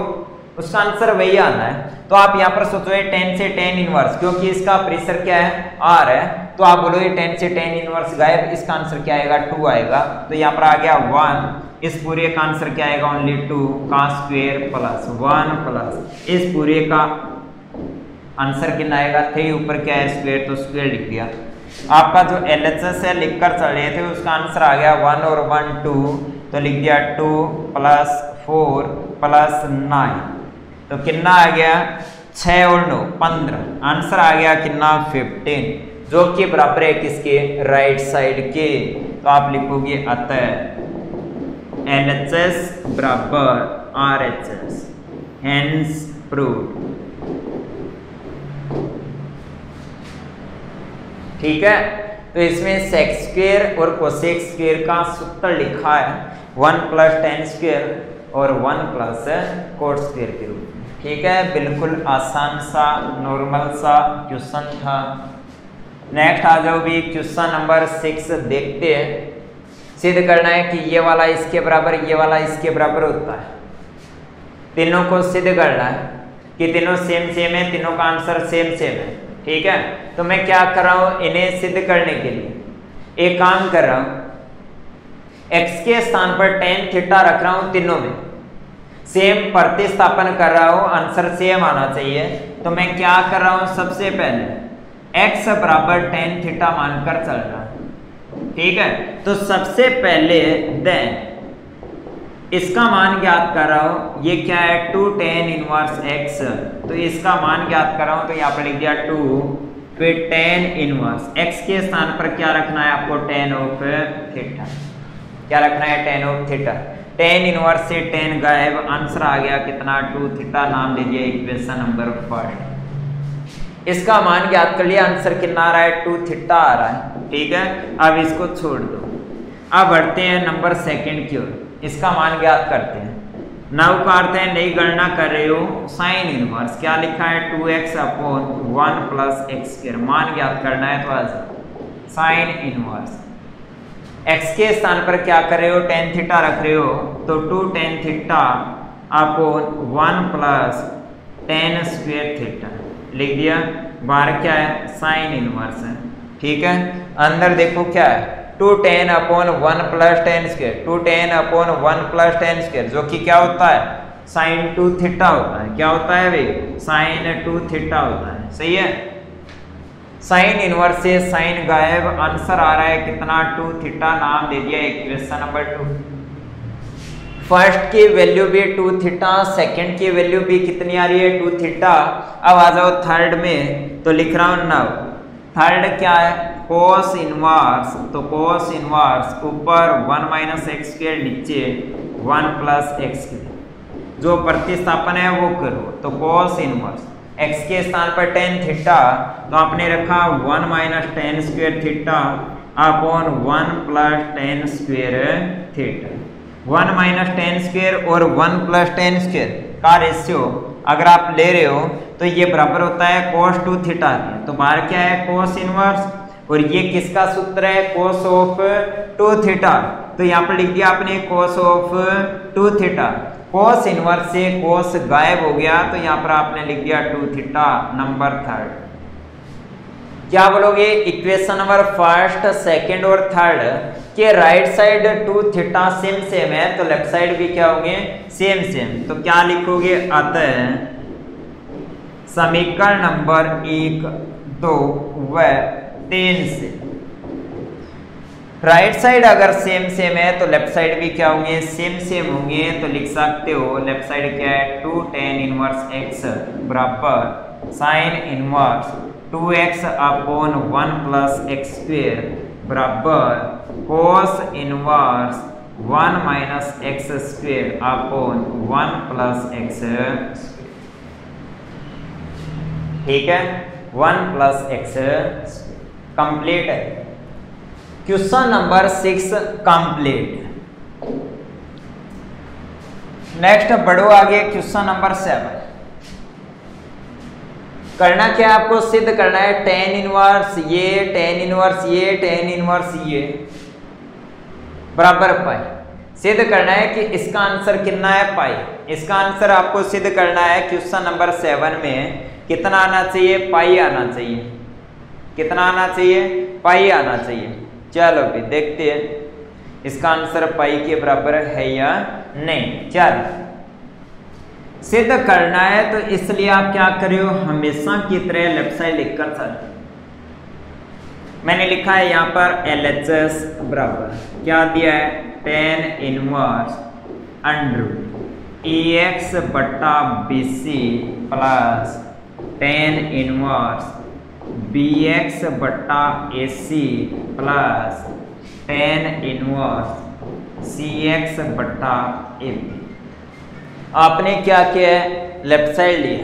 उसका आंसर वही आना है। तो आप यहाँ पर सोचो टेन से टेन इनवर्स, क्योंकि इसका परिसर क्या है आर है, तो आप बोलो ये टेन से टेन इनवर्स गायब, इसका आंसर क्या आएगा 2 आएगा। तो यहाँ पर आ गया 1, इस पूरे का आंसर क्या आएगा ओनली 2 का स्क्वायर प्लस 1 प्लस इस पूरे का आंसर कितना आएगा 3, ऊपर क्या है स्क्वायर तो स्क्वायर लिख दिया। आपका जो LHS है लिखकर चल रहे थे उसका आंसर आ गया 1 और 1 2, तो लिख दिया 2 प्लस 4 प्लस 9, तो कितना आ गया 6 और 9 15, आंसर आ गया कितना 15, जो कि बराबर है किसके राइट साइड के। तो आप लिखोगे अतः LHS बराबर RHS, हेंस प्रूव्ड। ठीक है, तो इसमें सेक स्क्वायर और कोसेक स्क्वायर का सूत्र लिखा है 1 प्लस टेन स्क्वायर और 1 प्लस कोट स्क्वायर के रूप में। ठीक है, बिल्कुल आसान सा नॉर्मल सा क्वेश्चन था। नेक्स्ट आ जाओ भी क्वेश्चन नंबर 6 देखते हैं। सिद्ध करना है कि ये वाला इसके बराबर ये वाला इसके बराबर होता है, तीनों को सिद्ध करना है कि तीनों सेम सेम है, तीनों का आंसर सेम सेम है। ठीक है, तो मैं क्या कर रहा हूं इन्हें सिद्ध करने के लिए एक काम कर रहा हूं, x के स्थान पर टेन थीटा रख रहा हूं, तीनों में सेम प्रतिस्थापन कर रहा हूं, आंसर सेम आना चाहिए। तो मैं क्या कर रहा हूं सबसे पहले x बराबर टेन थीटा मानकर चल रहा हूं। ठीक है, तो सबसे पहले देन इसका मान ज्ञात कर रहा हूं, ये क्या है 2 टेन इनवर्स x, तो इसका मान ज्ञात कर रहा हूं, तो यहाँ पर लिख दिया 2 फिर टेन इनवर्स x के स्थान पर क्या रखना है आपको टेन ऑफ थीटा, क्या रखना है ten of theta, tan inverse से टेन गायब, आंसर आ गया कितना 2 थीटा, नाम दे दिया इक्वेशन नंबर 5। इसका मान ज्ञात कर लिया, आंसर कितना आ रहा है 2 थीटा आ रहा है। ठीक है, अब इसको छोड़ दो, अब बढ़ते हैं नंबर सेकंड की ओर, इसका मान ज्ञात करते हैं। नव का अर्थ है नई गणना कर रहे हो, साइन इनवर्स क्या लिखा है 2x upon 1 plus x square, मान ज्ञात करना है तो आज साइन इनवर्स एक्स के स्थान पर क्या कर रहे हो, टेन थीटा रख रहे हो, तो 2 tan theta upon 1 plus ten square theta लिख दिया। बाहर क्या है, साइन इनवर्स है। ठीक है, अंदर देखो क्या है, 2 ten upon 1 plus ten square, 2 ten upon 1 plus ten square, जो कि क्या होता है, साइन 2 थीटा होता है। क्या होता है भाई, साइन 2 थीटा होता है। सही है, साइन इनवर्स से साइन गायब, आंसर आ रहा है कितना, 2 थीटा, नाम दे दिया इक्वेशन नंबर 2। फर्स्ट की वैल्यू भी 2 थीटा, सेकंड की वैल्यू भी कितनी आ रही है, 2 थीटा। अब आ जाओ थर्ड में, तो लिख रहा हूं नाउ, थर्ड क्या है, कोस इनवर्स, तो कोस इनवर्स ऊपर 1 माइनस एक्स स्क्वायर, नीचे 1 प्लस एक्स स्क्वायर, जो प्रतिस्थापन है वो करो। तो कोस इनवर्स x के स्थान पर टेन थीटा, तो आपने रखा 1 minus ten square theta upon 1 plus ten square theta. 1 minus ten square और 1 प्लस टेन स्क्वायर का रेशियो अगर आप ले रहे हो तो ये बराबर होता है cos 2 थीटा। तो बाहर क्या है, cos इनवर्स, और ये किसका सूत्र है, cos ऑफ 2 थीटा। तो यहाँ पर लिख दिया आपने cos of 2 theta. cos inverse से cos गायब हो गया, तो यहाँ पर आपने लिख दिया 2 थीटा, नंबर थर्ड। क्या बोलोगे, इक्वेशन नंबर फर्स्ट, सेकंड और थर्ड के right side 2 theta same same है, तो लेफ्ट साइड भी क्या होंगे, सेम सेम। तो क्या लिखोगे, अतः समीकरण नंबर 1, 2 व 3 से राइट साइड अगर सेम सेम है तो लेफ्ट साइड भी क्या होंगे, सेम सेम होंगे। तो लिख सकते हो लेफ्ट साइड क्या है, 2 tan इनवर्स x बराबर sine inverse 2x upon 1 plus x square बराबर cos inverse 1 minus x square upon 1 plus x square. ठीक है, 1 प्लस एक्स कंप्लीट है। Question number 6 complete. नेक्स्ट बढ़ो आगे, क्वेश्चन नंबर 7। करना क्या है, आपको सिद्ध करना है tan इनवर्स ये, tan इनवर्स ये, tan इनवर्स ये बराबर पाई। सिद्ध करना है कि इसका आंसर कितना है, पाई। इसका आंसर आपको सिद्ध करना है क्वेश्चन नंबर 7 में कितना आना चाहिए, पाई आना चाहिए। कितना आना चाहिए, पाई आना चाहिए। चलो भी देखते हैं इसका आंसर पाई के बराबर है या नहीं। चलो सिद्ध करना है, तो इसलिए आप क्या कर रहे हो, हमेशा की तरह लेफ्ट साइड लिखकर चलते। मैंने लिखा है यहाँ पर LHS बराबर क्या दिया है, tan इनवर्स अंडर EX बटा BC plus tan inverse BX बटा AC plus tan inverse CX बटा AB। आपने क्या किया है, लेफ्ट साइड लिया,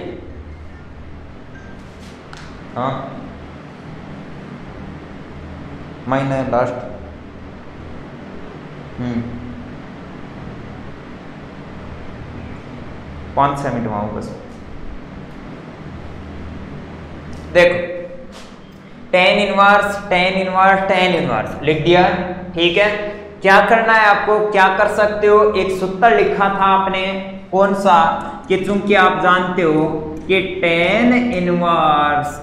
हाँ माइनस लास्ट, पांच 6 मिनट वहां बस। देखो tan inverse tan inverse tan inverse लिख दिया। ठीक है, क्या करना है आपको, क्या कर सकते हो, एक सूत्र लिखा था आपने, कौन सा, कि चूंकि आप जानते हो कि tan inverse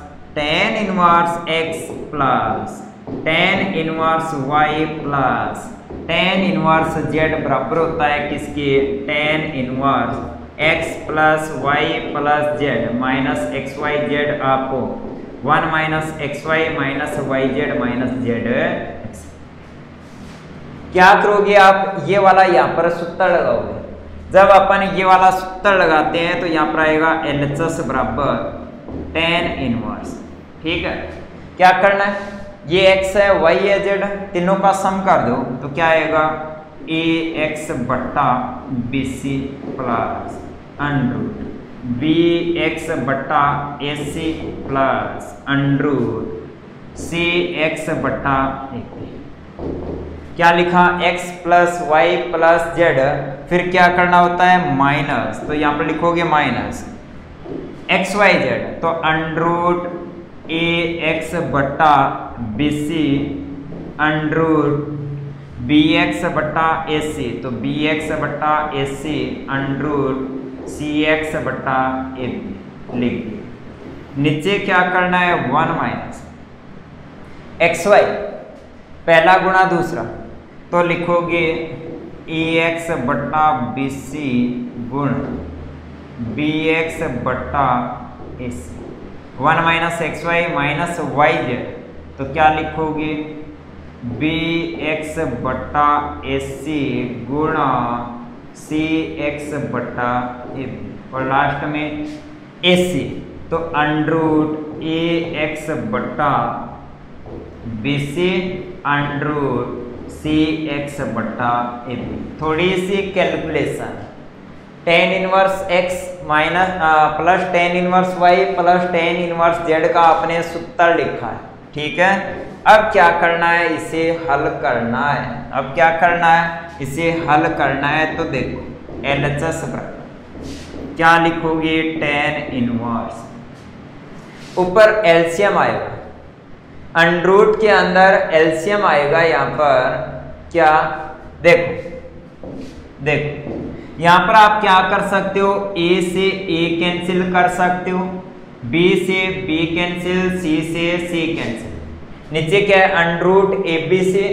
x plus tan inverse y plus tan inverse z बराबर होता है किसके, tan inverse x plus y plus z minus x y z, आपको 1 minus x y minus y z minus z. क्या करोगे आप, ये वाला यहाँ पर सूत्र लगाओगे। जब अपन ये वाला सूत्र लगाते हैं तो यहाँ पर आएगा LHS बराबर tan इनवर्स। ठीक है, क्या करना है, ये x है, y है, z, तीनों का सम कर दो, तो क्या आएगा, AX बटा BC प्लस अंडर BX बटा AC प्लस अंडर CX बटा AP। क्या लिखा, x plus y plus z, फिर क्या करना होता है, माइनस, तो यहाँ पर लिखोगे माइनस एक्स वाई जेड, तो अंडरूट AX बटा BC अंडरूट बी एक्स बट्टा ए सी, तो बी एक्स बट्टा A C under root C X बट्टा ए बी लिख दिया। नीचे क्या करना है, 1 माइनस एक्स वाई पहला गुणा दूसरा, तो लिखोगे ए एक्स बट्टा बी सी गुण बी एक्स बट्टा A C. 1 minus x y minus y z, तो क्या लिखोगे बी एक्स बट्टा ए सी गुणा सी एक्स बट्टा ए बी, और लास्ट में ए सी, तो अंडर रूट ए एक्स बट्टा B C under root C X बट्टा ए बी। थोड़ी सी calculation, tan inverse x minus plus tan inverse y plus tan inverse z का आपने सूत्र लिखा है, ठीक है। अब क्या करना है, इसे हल करना है। अब क्या करना है, इसे हल करना है, तो देखो LHS क्या लिखोगे, टेन इनवर्स, ऊपर एलसीएम आएगा, अंडर रूट के अंदर एलसीएम आएगा। यहाँ पर क्या देखो देखो यहाँ पर आप क्या कर सकते हो, ए से ए कैंसिल कर सकते हो, बी से बी कैंसिल, सी से सी कैंसिल, नीचे क्या है under root A B C,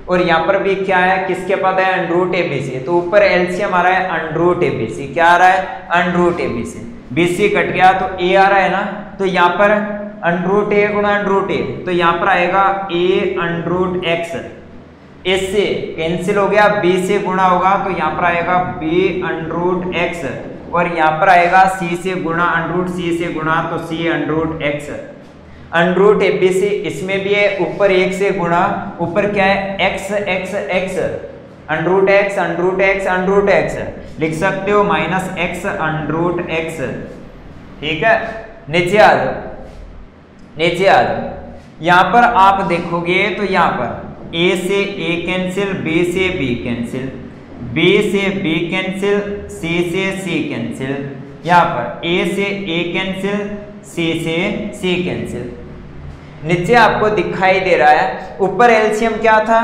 और यहाँ पर भी क्या है, किसके पद है, under root A B C, तो ऊपर एलसीएम आ रहा है under root A B C, क्या आ रहा है under root A B C, B C cut गया तो ए आ रहा है ना, तो यहाँ पर अंडर रूट ए गुणा अंडर रूट ए, तो यहाँ पर आएगा A under root x, S से कैंसिल हो गया, बी से गुणा होगा तो यहाँ पर आएगा बी अंडर रूट एक्स, और यहाँ पर आएगा सी से गुणा अंडर रूट सी से गुणा, तो C under root x under root A B C, इसमें भी है ऊपर एक से गुणा, ऊपर क्या है x x x under root x under root x under root x, लिख सकते हो minus x under root x, ठीक है। नीचे आ जाओ, नीचे आ जाओ, यहाँ पर आप देखोगे तो यहाँ पर ए से ए कैंसिल, बी से बी कैंसिल, बी से बी कैंसिल, सी से सी कैंसिल, यहाँ पर ए से ए कैंसिल, सी से सी कैंसिल। नीचे आपको दिखाई दे रहा है ऊपर एलसीएम क्या था,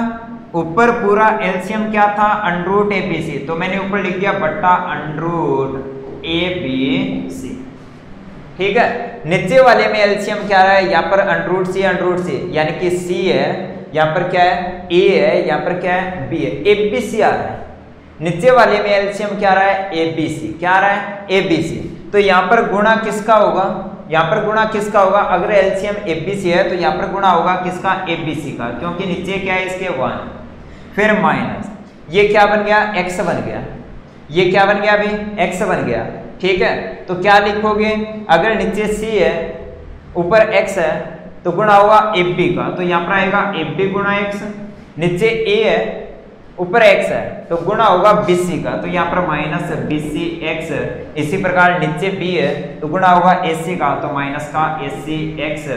ऊपर पूरा एलसीएम क्या था, under root A B C, तो मैंने ऊपर लिख दिया बट्टा under root A B C, ठीक है। नीचे वाले में एलसीएम क्या रहा है, यहाँ पर अंडर रूट सी यानी कि सी है, यहाँ पर क्या है ए है, यहाँ पर क्या है बी है, ए बी सी आ रहा है। नीचे वाले में एलसीएम क्या रहा है, ए बी सी, क्या आ रहा है ए बी सी, तो यहाँ पर गुणा किसका होगा, यहाँ पर गुणा किसका होगा, अगर एलसीएम ए बी सी है तो यहाँ पर गुणा होगा किसका, ए बी सी का, क्योंकि नीचे क्या है इसके 1, फिर माइनस ये क्या बन गया, एक्स बन गया, ये क्या बन गया अभी, एक्स बन गया, ठीक है। तो क्या लिखोगे, अगर नीचे सी है ऊपर एक्स है तो गुणा होगा एफ बी का, तो यहाँ पर आएगा एफ बी गुणा एक्स, नीचे ए है ऊपर एक्स है तो गुणा होगा बी सी का, तो यहाँ पर माइनस बी सी एक्स, इसी प्रकार नीचे बी है तो गुणा होगा ए सी का, तो माइनस का ए सी एक्स,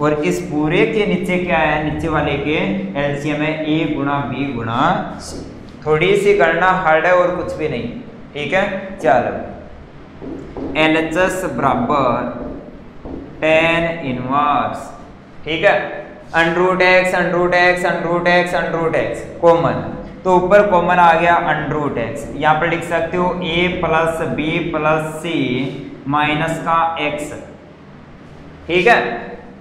और इस पूरे के नीचे क्या है, नीचे वाले के एलसीएम है ए गुणा बी गुणा सी। थोड़ी सी गणना हार्ड है और कुछ भी नहीं, ठीक है। चलो LHS बराबर टेन इनवर्स, ठीक है, under root x under root x under root x under root x common, तो ऊपर कॉमन आ गया अंडर रूट एक्स, यहाँ पर लिख सकते हो A plus B plus C minus का एक्स, ठीक है।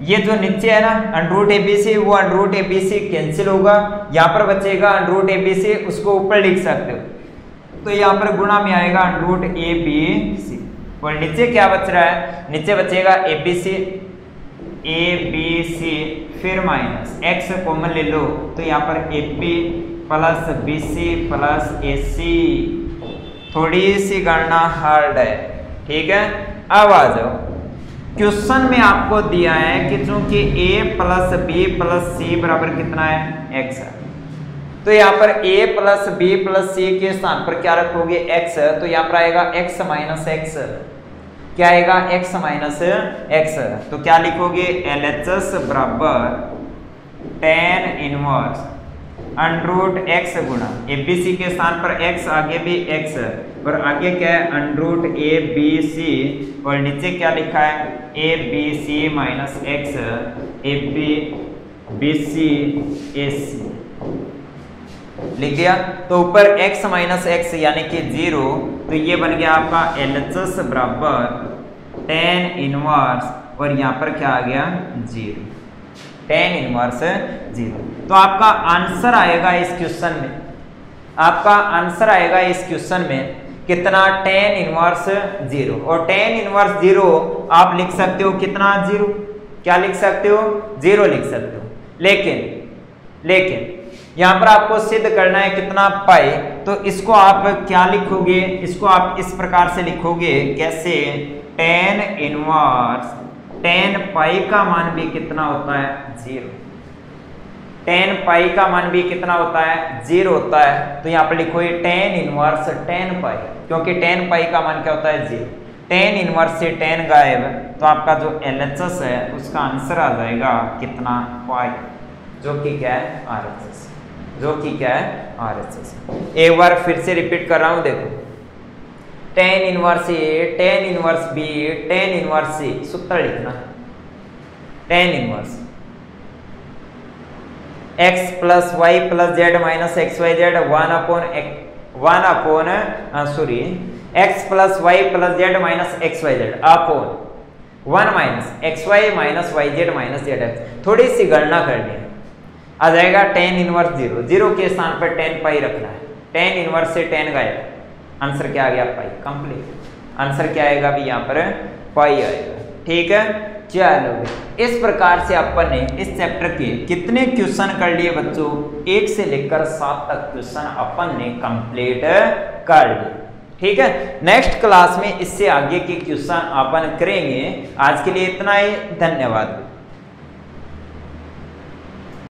ये जो नीचे है ना under root A B C, वो under root A B C cancel होगा, यहाँ पर बचेगा under root A B C, उसको ऊपर लिख सकते हो, तो यहाँ पर गुणा में आएगा under root A B C, और नीचे क्या बच रहा है, नीचे बचेगा ए बी सी फिर माइनस एक्स कॉमन ले लो, तो यहाँ पर A B plus B C plus A C. थोड़ी सी गणना हार्ड है, ठीक है। अब आ जाओ, क्वेश्चन में आपको दिया है कि चूंकि a प्लस बी प्लस सी बराबर कितना है, x है, तो यहाँ पर a प्लस बी प्लस सी के स्थान पर क्या रखोगे, x, तो यहाँ पर आएगा x माइनस एक्स, क्या आएगा x माइनस एक्स, तो क्या लिखोगे LHS बराबर tan inverse under root x गुणा ए बी सी के स्थान पर x, आगे भी x, और आगे क्या है under root A B C, और नीचे क्या लिखा है A B C minus x A B B C A C, लिख दिया। तो ऊपर x माइनस एक्स यानी कि 0, तो ये बन गया आपका LHS बराबर tan इनवर्स, और यहाँ पर क्या आ गया 0, tan इनवर्स 0। तो आपका आंसर आएगा इस क्वेश्चन में, आपका आंसर आएगा इस क्वेश्चन में कितना, tan इनवर्स 0। और tan इनवर्स 0 आप लिख सकते हो कितना, 0। क्या लिख सकते हो, 0 लिख सकते हो। लेकिन यहां पर आपको सिद्ध करना है कितना, पाई। तो इसको आप क्या लिखोगे, इसको आप इस प्रकार से लिखोगे, कैसे, tan इनवर्स tan पाई का मान भी कितना होता है, 0। tan पाई का मान भी कितना होता है, 0 होता है। तो यहाँ पर लिखो ये tan इनवर्स tan पाई, क्योंकि tan पाई का मान क्या होता है, 0। tan इनवर्स से tan गायब, तो आपका जो LHS है उसका आंसर आ जाएगा कितना, पाई, जो कि क्या है, RHS, जो कि क्या है, RHS। एक बार फिर से रिपीट कर रहा हूं, देखो, tan inverse A, tan inverse B, tan inverse C, सूत्र लिखना, tan inverse x plus y plus z minus x y z x plus y plus z minus x y z upon 1 minus x y minus y z minus z x. थोड़ी सी गणना करनी है, आ जाएगा tan इनवर्स 0, 0 के स्थान पर tan पाई रखना है, tan इनवर्स से tan गायब, आंसर क्या आ गया, पाई, कंप्लीट। आंसर क्या आएगा भी, यहाँ पर पाई आएगा। ठीक है, चलो इस प्रकार से अपन ने इस चैप्टर के कितने क्वेश्चन कर लिए बच्चों, 1 से लेकर 7 तक क्वेश्चन अपन ने कंप्लीट कर लिए। ठीक है, नेक्स्ट क्लास में इससे आगे के क्वेश्चन अपन करेंगे। आज के लिए इतना ही, धन्यवाद।